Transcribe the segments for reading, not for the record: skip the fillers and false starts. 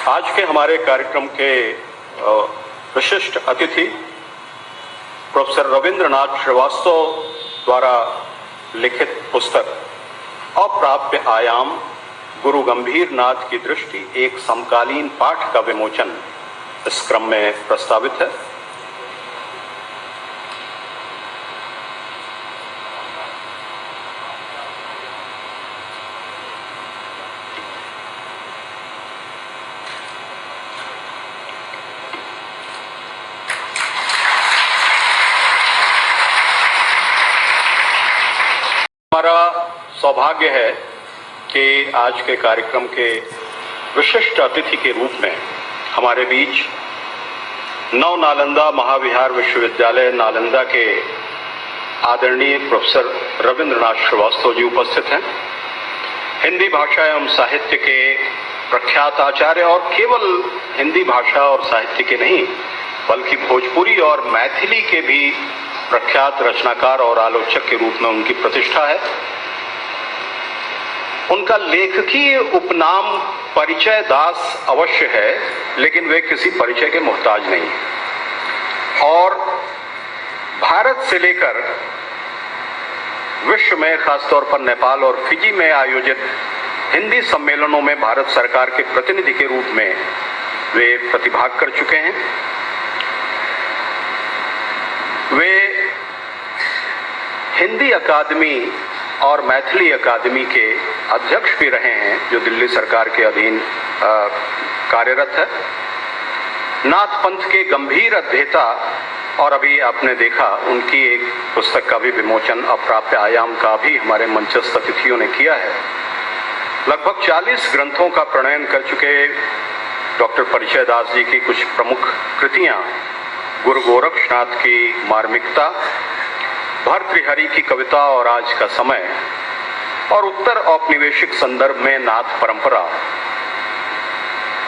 आज के हमारे कार्यक्रम के विशिष्ट अतिथि प्रोफेसर रविंद्रनाथ श्रीवास्तव द्वारा लिखित पुस्तक अप्राप्य आयाम गुरु गंभीर नाथ की दृष्टि एक समकालीन पाठ का विमोचन इस क्रम में प्रस्तावित है। हमारा सौभाग्य है कि आज के कार्यक्रम के विशिष्ट अतिथि के रूप में हमारे बीच नव नालंदा महाविहार विश्वविद्यालय नालंदा के आदरणीय प्रोफेसर रविंद्रनाथ श्रीवास्तव जी उपस्थित हैं। हिंदी भाषा एवं साहित्य के प्रख्यात आचार्य और केवल हिंदी भाषा और साहित्य के नहीं बल्कि भोजपुरी और मैथिली के भी प्रख्यात रचनाकार और आलोचक के रूप में उनकी प्रतिष्ठा है। उनका लेखकीय उपनाम परिचय दास अवश्य है, लेकिन वे किसी परिचय के मोहताज नहीं और भारत से लेकर विश्व में, खासतौर पर नेपाल और फिजी में आयोजित हिंदी सम्मेलनों में भारत सरकार के प्रतिनिधि के रूप में वे प्रतिभाग कर चुके हैं। वे हिंदी अकादमी और मैथिली अकादमी के अध्यक्ष भी रहे हैं, जो दिल्ली सरकार के अधीन कार्यरत है। नाथ पंथ के गंभीर अध्येता और अभी आपने देखा उनकी एक पुस्तक का भी विमोचन अप्राप्य आयाम का भी हमारे मंचस्थ अतिथियों ने किया है। लगभग 40 ग्रंथों का प्रणयन कर चुके डॉक्टर परिचय दास जी की कुछ प्रमुख कृतियां गुरु गोरक्षनाथ की मार्मिकता, भर्तृहरि की कविता और आज का समय और उत्तर औपनिवेशिक संदर्भ में नाथ परंपरा,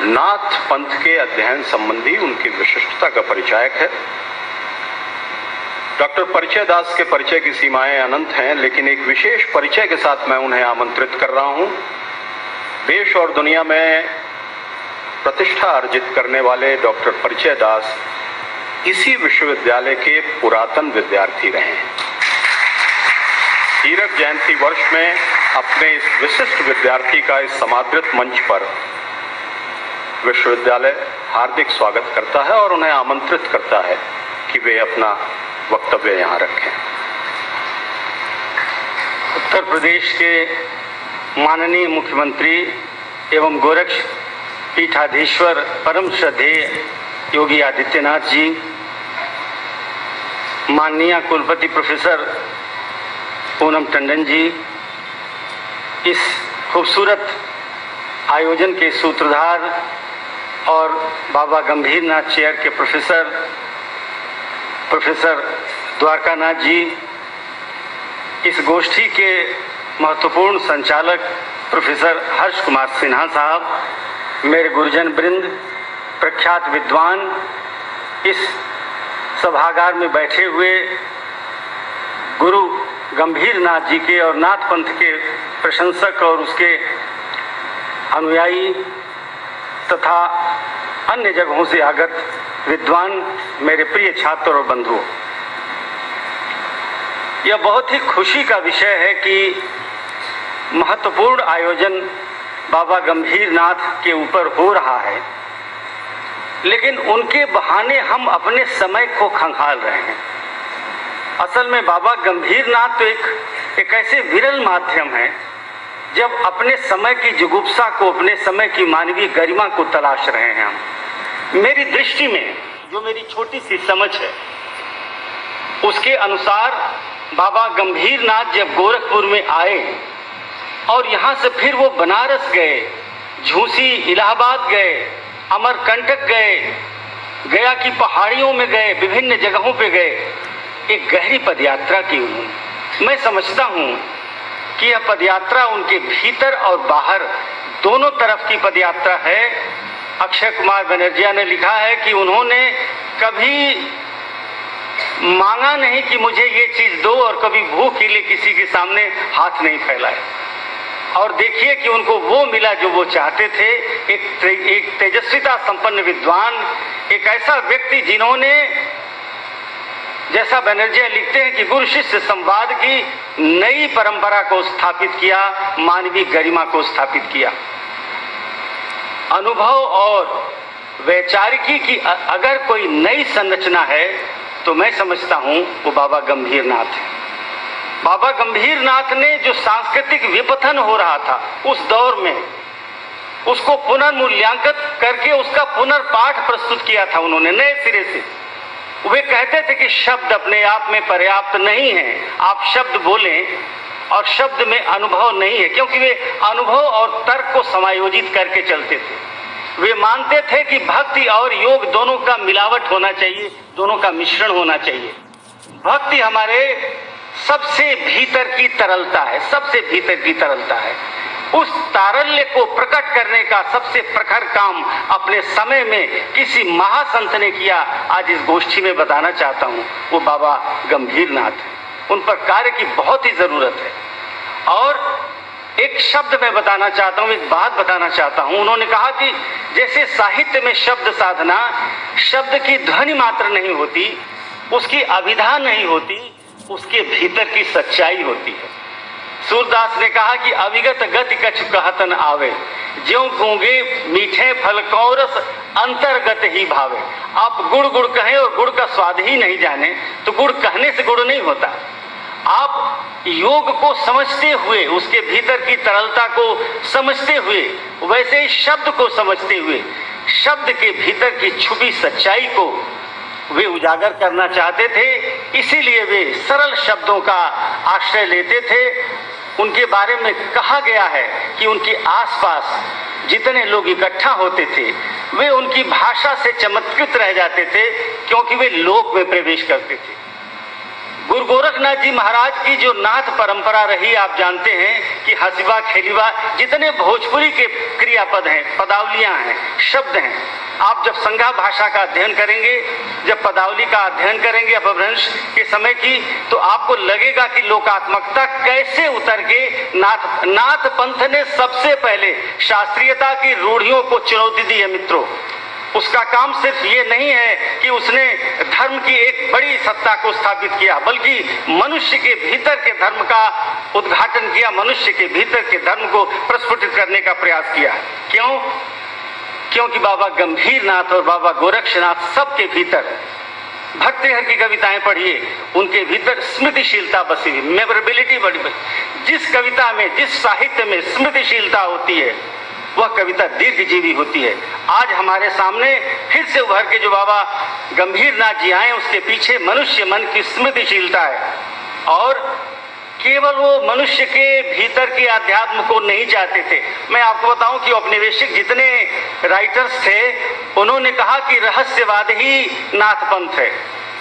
नाथ पंथ के अध्ययन संबंधी उनकी विशिष्टता का परिचायक है। डॉक्टर परिचय दास के परिचय की सीमाएं अनंत हैं, लेकिन एक विशेष परिचय के साथ मैं उन्हें आमंत्रित कर रहा हूं। देश और दुनिया में प्रतिष्ठा अर्जित करने वाले डॉक्टर परिचय दास इसी विश्वविद्यालय के पुरातन विद्यार्थी रहे हैं। हीरक जयंती वर्ष में अपने इस विशिष्ट विद्यार्थी का इस समादृत मंच पर विश्वविद्यालय हार्दिक स्वागत करता है और उन्हें आमंत्रित करता है कि वे अपना वक्तव्य यहाँ रखें। उत्तर प्रदेश के माननीय मुख्यमंत्री एवं गोरक्ष पीठाधीश्वर परम श्रद्धेय योगी आदित्यनाथ जी, माननीय कुलपति प्रोफेसर पूनम टंडन जी, इस खूबसूरत आयोजन के सूत्रधार और बाबा गंभीर नाथ चेयर के प्रोफेसर द्वारकानाथ जी, इस गोष्ठी के महत्वपूर्ण संचालक प्रोफेसर हर्ष कुमार सिन्हा साहब, मेरे गुरुजन वृंद, प्रख्यात विद्वान, इस सभागार में बैठे हुए गुरु गंभीर नाथ जी के और नाथ पंथ के प्रशंसक और उसके अनुयायी तथा अन्य जगहों से आगत विद्वान, मेरे प्रिय छात्र और बंधुओं, यह बहुत ही खुशी का विषय है कि महत्वपूर्ण आयोजन बाबा गंभीर नाथ के ऊपर हो रहा है, लेकिन उनके बहाने हम अपने समय को खंगाल रहे हैं। असल में बाबा गंभीर नाथ तो एक ऐसे विरल माध्यम है जब अपने समय की जुगुप्सा को, अपने समय की मानवीय गरिमा को तलाश रहे हैं हम। मेरी दृष्टि में जो मेरी छोटी सी समझ है उसके अनुसार बाबा गंभीर नाथ जब गोरखपुर में आए और यहाँ से फिर वो बनारस गए, झूसी, इलाहाबाद गए, अमरकंटक गए, गया की पहाड़ियों में गए, विभिन्न जगहों पे गए, एक गहरी पदयात्रा की उन्होंने। मैं समझता हूँ कि यह पदयात्रा उनके भीतर और बाहर दोनों तरफ की पदयात्रा है। अक्षय कुमार बनर्जिया ने लिखा है कि उन्होंने कभी मांगा नहीं कि मुझे ये चीज़ दो और कभी भूख के लिए किसी के सामने हाथ नहीं फैलाए। और देखिए कि उनको वो मिला जो वो चाहते थे, एक तेजस्विता संपन्न विद्वान, एक ऐसा व्यक्ति जिन्होंने, जैसा बनर्जी लिखते हैं कि गुरु शिष्य संवाद की नई परंपरा को स्थापित किया, मानवीय गरिमा को स्थापित किया। अनुभव और वैचारिकी की अगर कोई नई संरचना है तो मैं समझता हूं वो बाबा गंभीर नाथ है। बाबा गंभीर नाथ ने जो सांस्कृतिक विपथन हो रहा था उस दौर में, उसको पुनर्मूल्यांकन करके उसका पुनर्पाठ प्रस्तुत किया था उन्होंने नए सिरे से। वे कहते थे कि शब्द अपने आप में पर्याप्त नहीं है, आप शब्द बोलें, और शब्द में अनुभव नहीं है, क्योंकि वे अनुभव और तर्क को समायोजित करके चलते थे। वे मानते थे कि भक्ति और योग दोनों का मिलावट होना चाहिए, दोनों का मिश्रण होना चाहिए। भक्ति हमारे सबसे भीतर की तरलता है, सबसे भीतर की तरलता है। उस तारल्य को प्रकट करने का सबसे प्रखर काम अपने समय में किसी महासंत ने किया, आज इस गोष्ठी में बताना चाहता हूं, वो बाबा गंभीर नाथ है। उन पर कार्य की बहुत ही जरूरत है। और एक शब्द मैं बताना चाहता हूं, एक बात बताना चाहता हूं। उन्होंने कहा कि जैसे साहित्य में शब्द साधना, शब्द की ध्वनि मात्र नहीं होती, उसकी अभिधा नहीं होती, उसके भीतर की सच्चाई होती है। सूरदास ने कहा कि अविगत गति कछु कहत न आवे, ज्यों गूंगे मीठे फल कौरस अंतर्गत ही भावे। आप गुड़ गुड़ कहें और गुड़ का स्वाद ही नहीं जाने तो गुड़ कहने से गुड़ नहीं होता। आप योग को समझते हुए, उसके भीतर की तरलता को समझते हुए, वैसे ही शब्द को समझते हुए, शब्द के भीतर की छुपी सच्चाई को वे उजागर करना चाहते थे। इसीलिए वे सरल शब्दों का आश्रय लेते थे। उनके बारे में कहा गया है कि उनके आसपास जितने लोग इकट्ठा होते थे वे उनकी भाषा से चमत्कृत रह जाते थे, क्योंकि वे लोक में प्रवेश करते थे। गुरु गोरखनाथ जी महाराज की जो नाथ परंपरा रही, आप जानते हैं कि हसीबा खेलीबा जितने भोजपुरी के क्रियापद हैं, पदावलियां हैं, शब्द हैं, आप जब संज्ञा भाषा का अध्ययन करेंगे, जब पदावली का अध्ययन करेंगे अपभ्रंश के समय की, तो आपको लगेगा कि लोकात्मकता कैसे उतर के नाथ पंथ ने सबसे पहले शास्त्रीयता की रूढ़ियों को चुनौती दी है। मित्रों, उसका काम सिर्फ ये नहीं है कि उसने धर्म की एक बड़ी सत्ता को स्थापित किया, बल्कि मनुष्य के भीतर के धर्म का उद्घाटन किया, मनुष्य के भीतर के धर्म को प्रस्फुटित करने का प्रयास किया। क्यों? क्योंकि बाबा गंभीर नाथ और बाबा गोरक्षनाथ सबके भीतर, भक्तिहर की कविताएं पढ़िए, उनके भीतर स्मृतिशीलता बसी हुई, मेमोरेबिलिटी बड़ी। जिस कविता में, जिस साहित्य में स्मृतिशीलता होती है वह कविता दीर्घजीवी होती है। आज हमारे सामने फिर से उभर के जो बाबा गंभीर नाथ जी आए, उसके पीछे मनुष्य मन की स्मृतिशीलता है। और केवल वो मनुष्य के भीतर के अध्यात्म को नहीं चाहते थे। मैं आपको बताऊं कि औपनिवेशिक जितने राइटर्स थे, उन्होंने कहा कि रहस्यवाद ही नाथ पंथ है।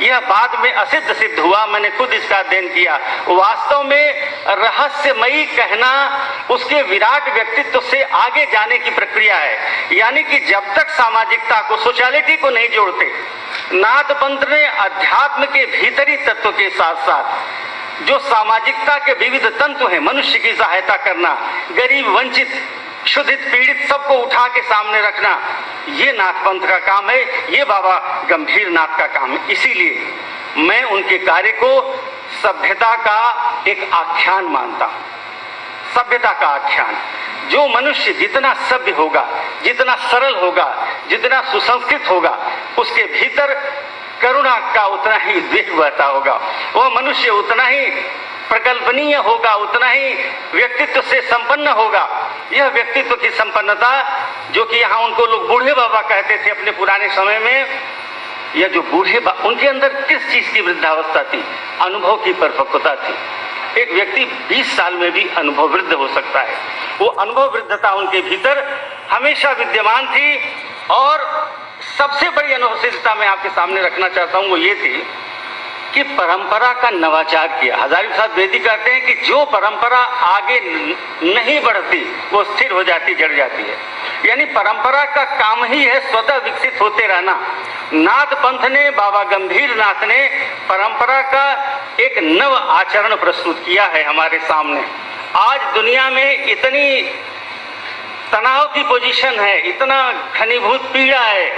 यह बाद में असिद्ध सिद्ध हुआ, मैंने खुद इसका अध्ययन किया। वास्तव में रहस्यमयी कहना उसके विराट व्यक्तित्व से आगे जाने की प्रक्रिया है। यानी कि जब तक सामाजिकता को, सोशलिटी को नहीं जोड़ते, नाथ पंथ ने अध्यात्म के भीतरी तत्व के साथ साथ जो सामाजिकता के विविध तंतु हैं, मनुष्य की सहायता करना, गरीब, वंचित, क्षुधित, पीड़ित सबको उठा के सामने रखना, ये नाथ पंथ का काम है, ये बाबा गंभीर नाथ का काम है। इसीलिए मैं उनके कार्य को सभ्यता का एक आख्यान मानता हूं। सभ्यता का आख्यान। जो मनुष्य जितना सभ्य होगा, जितना सरल होगा, जितना सुसंस्कृत होगा, उसके भीतर करुणा का उतना ही द्वेष बहता होगा। वह मनुष्य उतना ही प्रकल्पनीय होगा, उतना ही व्यक्तित्व से संपन्न होगा। यह व्यक्तित्व की संपन्नता, जो कि यहाँ उनको लोग बूढ़े बाबा कहते थे अपने पुराने समय में, यह जो बूढ़े बाबा, उनके अंदर किस चीज की वृद्धावस्था थी? अनुभव की परिपक्वता थी। एक व्यक्ति 20 साल में भी अनुभव वृद्ध हो सकता है। वो अनुभव वृद्धता उनके भीतर हमेशा विद्यमान थी। और सबसे बड़ी अनुभवसिद्धता मैं आपके सामने रखना चाहता हूं, वो ये थी कि परंपरा का नवाचार किया। हजारी प्रसाद द्विवेदी कहते हैं कि जो परंपरा आगे नहीं बढ़ती वो स्थिर हो जाती, जड़ जाती है। यानी परंपरा का काम ही है स्वतः विकसित होते रहना। नाथ पंथ ने, बाबा गंभीर नाथ ने परंपरा का एक नव आचरण प्रस्तुत किया है हमारे सामने। आज दुनिया में इतनी तनाव की पोजीशन है, इतना घनीभूत पीड़ा है,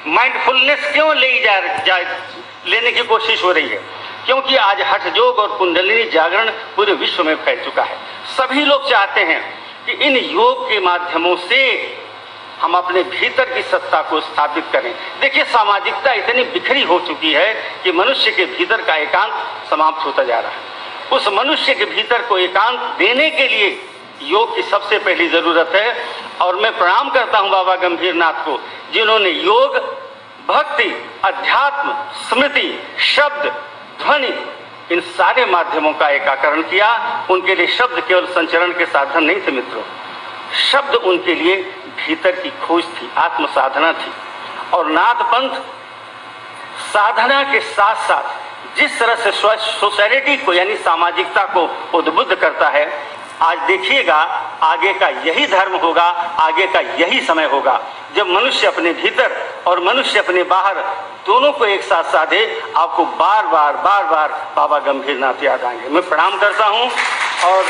माइंडफुलनेस क्यों लेने की कोशिश हो रही है? क्योंकि आज हठ योग और कुंडलिनी जागरण पूरे विश्व में फैल चुका है। सभी लोग चाहते हैं कि इन योग के माध्यमों से हम अपने भीतर की सत्ता को स्थापित करें। देखिए, सामाजिकता इतनी बिखरी हो चुकी है कि मनुष्य के भीतर का एकांत समाप्त होता जा रहा है। उस मनुष्य के भीतर को एकांत देने के लिए योग की सबसे पहली जरूरत है। और मैं प्रणाम करता हूं बाबा गंभीर नाथ को, जिन्होंने योग, भक्ति, अध्यात्म, स्मृति, शब्द, ध्वनि, इन सारे माध्यमों का एकीकरण किया। उनके लिए शब्द केवल संचरण के साधन नहीं थे मित्रों, शब्द उनके लिए भीतर की खोज थी, आत्म साधना थी। और नाथ पंथ साधना के साथ साथ जिस तरह से सोसाइटी को यानी सामाजिकता को उद्बुद्ध करता है, आज देखिएगा आगे का यही धर्म होगा, आगे का यही समय होगा जब मनुष्य अपने भीतर और मनुष्य अपने बाहर दोनों को एक साथ साधे। आपको बार बार बाबा गंभीर नाथ याद आएंगे। मैं प्रणाम करता हूं और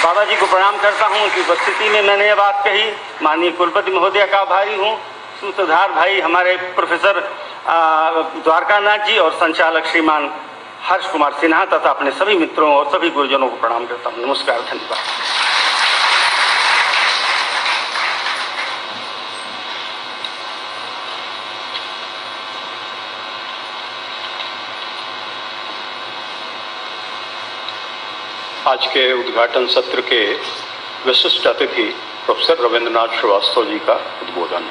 बाबा जी को प्रणाम करता हूं। उनकी उपस्थिति में मैंने ये बात कही। माननीय कुलपति महोदय का आभारी हूं, सूत्रधार भाई हमारे प्रोफेसर द्वारकानाथ जी और संचालक श्रीमान हर्ष कुमार सिन्हा तथा अपने सभी मित्रों और सभी गुरुजनों को प्रणाम करता हूँ। नमस्कार, धन्यवाद। आज के उद्घाटन सत्र के विशिष्ट अतिथि प्रोफेसर रविंद्रनाथ श्रीवास्तव जी का उद्बोधन।